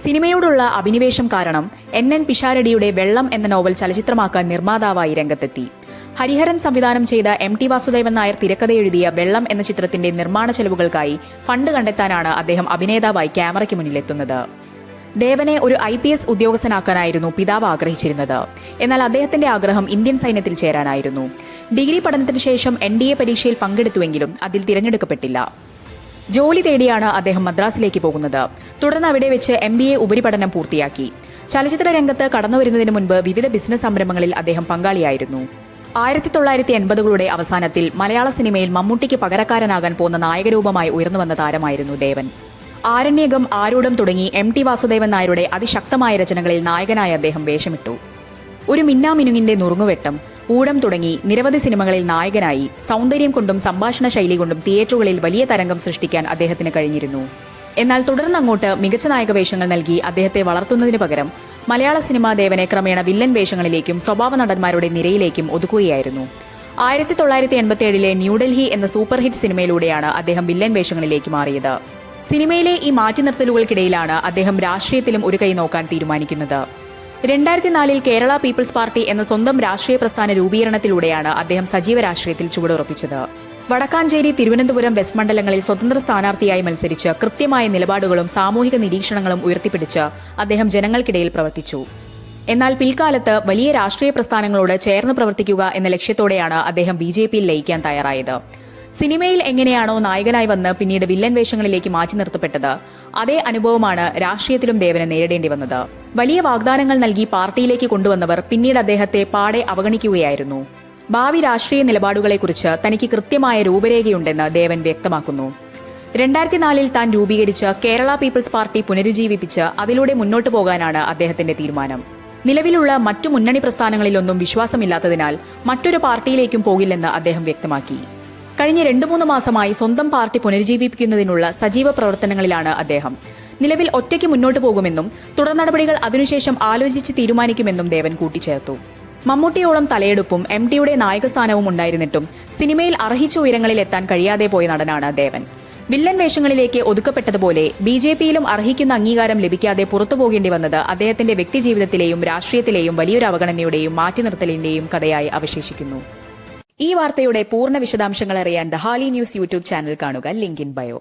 സിനിമയോടുള്ള അഭിനിവേശം കാരണം എൻ പിഷാരടിയുടെ വെള്ളം എന്ന നോവൽ ചലച്ചിത്രമാക്കാൻ നിർമ്മാതാവായി രംഗത്തെത്തി. ഹരിഹരൻ സംവിധാനം ചെയ്ത ടി വാസുദേവൻ നായർ തിരക്കഥയെഴുതിയ വെള്ളം എന്ന ചിത്രത്തിന്റെ നിർമ്മാണ ചെലവുകൾക്കായി ഫണ്ട് കണ്ടെത്താനാണ് അദ്ദേഹം അഭിനേതാവായി ക്യാമറയ്ക്ക് മുന്നിലെത്തുന്നത്. ദേവനെ ഒരു IPS ഉദ്യോഗസ്ഥനാക്കാനായിരുന്നു പിതാവ് ആഗ്രഹിച്ചിരുന്നത്. എന്നാൽ അദ്ദേഹത്തിന്റെ ആഗ്രഹം ഇന്ത്യൻ സൈന്യത്തിൽ ചേരാനായിരുന്നു. ഡിഗ്രി പഠനത്തിന് ശേഷം NDA പരീക്ഷയിൽ പങ്കെടുത്തുവെങ്കിലും അതിൽ തിരഞ്ഞെടുക്കപ്പെട്ടില്ല. ജോലി തേടിയാണ് അദ്ദേഹം മദ്രാസിലേക്ക് പോകുന്നത്. തുടർന്ന് അവിടെ വെച്ച് MBA ഉപരിപഠനം പൂർത്തിയാക്കി. ചലച്ചിത്ര രംഗത്ത് കടന്നുവരുന്നതിന് മുൻപ് വിവിധ ബിസിനസ് സംരംഭങ്ങളിൽ അദ്ദേഹം പങ്കാളിയായിരുന്നു. 1980കളുടെ അവസാനത്തിൽ മലയാള സിനിമയിൽ മമ്മൂട്ടിക്ക് പകരക്കാരനാകാൻ പോകുന്ന നായകരൂപമായി ഉയർന്നുവന്ന താരമായിരുന്നു ദേവൻ. ആരണ്യകം, ആരൂഢം തുടങ്ങി ടി വാസുദേവൻ നായരുടെ അതിശക്തമായ രചനകളിൽ നായകനായി അദ്ദേഹം വേഷമിട്ടു. ഒരു മിന്നാമിനുങ്ങിന്റെ നുറുങ്ങുവെട്ടം, ഊഴം തുടങ്ങി നിരവധി സിനിമകളിൽ നായകനായി സൗന്ദര്യം കൊണ്ടും സംഭാഷണ ശൈലി കൊണ്ടും തിയേറ്ററുകളിൽ വലിയ തരംഗം സൃഷ്ടിക്കാൻ അദ്ദേഹത്തിന് കഴിഞ്ഞിരുന്നു. എന്നാൽ തുടർന്നങ്ങോട്ട് മികച്ച നായക വേഷങ്ങൾ നൽകി അദ്ദേഹത്തെ വളർത്തുന്നതിന് പകരം മലയാള സിനിമ ദേവനെ ക്രമേണ വില്ലൻ വേഷങ്ങളിലേക്കും സ്വഭാവ നടന്മാരുടെ നിരയിലേക്കും ഒതുക്കുകയായിരുന്നു. 1987 ന്യൂഡൽഹി എന്ന സൂപ്പർ ഹിറ്റ് സിനിമയിലൂടെയാണ് അദ്ദേഹം വില്ലൻ വേഷങ്ങളിലേക്ക് മാറിയത്. സിനിമയിലെ ഈ മാറ്റി നിർത്തലുകൾക്കിടയിലാണ് അദ്ദേഹം രാഷ്ട്രീയത്തിലും ഒരു കൈ നോക്കാൻ തീരുമാനിക്കുന്നത്. 2004 കേരള പീപ്പിൾസ് പാർട്ടി എന്ന സ്വന്തം രാഷ്ട്രീയ പ്രസ്ഥാന രൂപീകരണത്തിലൂടെയാണ് അദ്ദേഹം സജീവ രാഷ്ട്രീയത്തിൽ ചുവടുറപ്പിച്ചത്. വടക്കാഞ്ചേരി, തിരുവനന്തപുരം വെസ്റ്റ് മണ്ഡലങ്ങളിൽ സ്വതന്ത്ര സ്ഥാനാർത്ഥിയായി മത്സരിച്ച് കൃത്യമായ നിലപാടുകളും സാമൂഹിക നിരീക്ഷണങ്ങളും ഉയർത്തിപ്പിടിച്ച് അദ്ദേഹം ജനങ്ങൾക്കിടയിൽ പ്രവർത്തിച്ചു. എന്നാൽ പിൽക്കാലത്ത് വലിയ രാഷ്ട്രീയ പ്രസ്ഥാനങ്ങളോട് ചേർന്ന് പ്രവർത്തിക്കുക എന്ന ലക്ഷ്യത്തോടെയാണ് അദ്ദേഹം BJPയിൽ ലയിക്കാൻ തയ്യാറായത്. സിനിമയിൽ എങ്ങനെയാണോ നായകനായി വന്ന് പിന്നീട് വില്ലൻ വേഷങ്ങളിലേക്ക് മാറ്റി നിർത്തപ്പെട്ടത്, അതേ അനുഭവമാണ് രാഷ്ട്രീയത്തിലും ദേവന് നേരിടേണ്ടി വന്നത്. വലിയ വാഗ്ദാനങ്ങൾ നൽകി പാർട്ടിയിലേക്ക് കൊണ്ടുവന്നവർ പിന്നീട് അദ്ദേഹത്തെ പാടെ അവഗണിക്കുകയായിരുന്നു. ഭാവി രാഷ്ട്രീയ നിലപാടുകളെക്കുറിച്ച് തനിക്ക് കൃത്യമായ രൂപരേഖയുണ്ടെന്ന് ദേവൻ വ്യക്തമാക്കുന്നു. 2004 താൻ രൂപീകരിച്ച കേരള പീപ്പിൾസ് പാർട്ടി പുനരുജ്ജീവിപ്പിച്ച് അതിലൂടെ മുന്നോട്ടു പോകാനാണ് അദ്ദേഹത്തിന്റെ തീരുമാനം. നിലവിലുള്ള മറ്റു മുന്നണി പ്രസ്ഥാനങ്ങളിലൊന്നും വിശ്വാസമില്ലാത്തതിനാൽ മറ്റൊരു പാർട്ടിയിലേക്കും പോകില്ലെന്ന് അദ്ദേഹം വ്യക്തമാക്കി. കഴിഞ്ഞ 2-3 മാസമായി സ്വന്തം പാർട്ടി പുനരുജ്ജീവിപ്പിക്കുന്നതിനുള്ള സജീവ പ്രവർത്തനങ്ങളിലാണ് അദ്ദേഹം. നിലവിൽ ഒറ്റയ്ക്ക് മുന്നോട്ടു പോകുമെന്നും തുടർ നടപടികൾ അതിനുശേഷം ആലോചിച്ച് തീരുമാനിക്കുമെന്നും ദേവൻ കൂട്ടിച്ചേർത്തു. മമ്മൂട്ടിയോളം തലയെടുപ്പും MTയുടെ നായകസ്ഥാനവും ഉണ്ടായിരുന്നിട്ടും സിനിമയിൽ അർഹിച്ച ഉയരങ്ങളിൽ എത്താൻ കഴിയാതെ പോയ നടനാണ് ദേവൻ. വില്ലൻ വേഷങ്ങളിലേക്ക് ഒതുക്കപ്പെട്ടതുപോലെ BJPയിലും അർഹിക്കുന്ന അംഗീകാരം ലഭിക്കാതെ പുറത്തു പോകേണ്ടി വന്നത് അദ്ദേഹത്തിന്റെ വ്യക്തിജീവിതത്തിലെയും രാഷ്ട്രീയത്തിലെയും വലിയൊരു അവഗണനയുടെയും മാറ്റിനിർത്തലിന്റെയും കഥയായി അവശേഷിക്കുന്നു. ഈ വാർത്തയുടെ പൂർണ്ണ വിശദാംശങ്ങൾ അറിയാൻ ദ ഹാലി ന്യൂസ് യൂട്യൂബ് ചാനൽ കാണുക. Link in bio.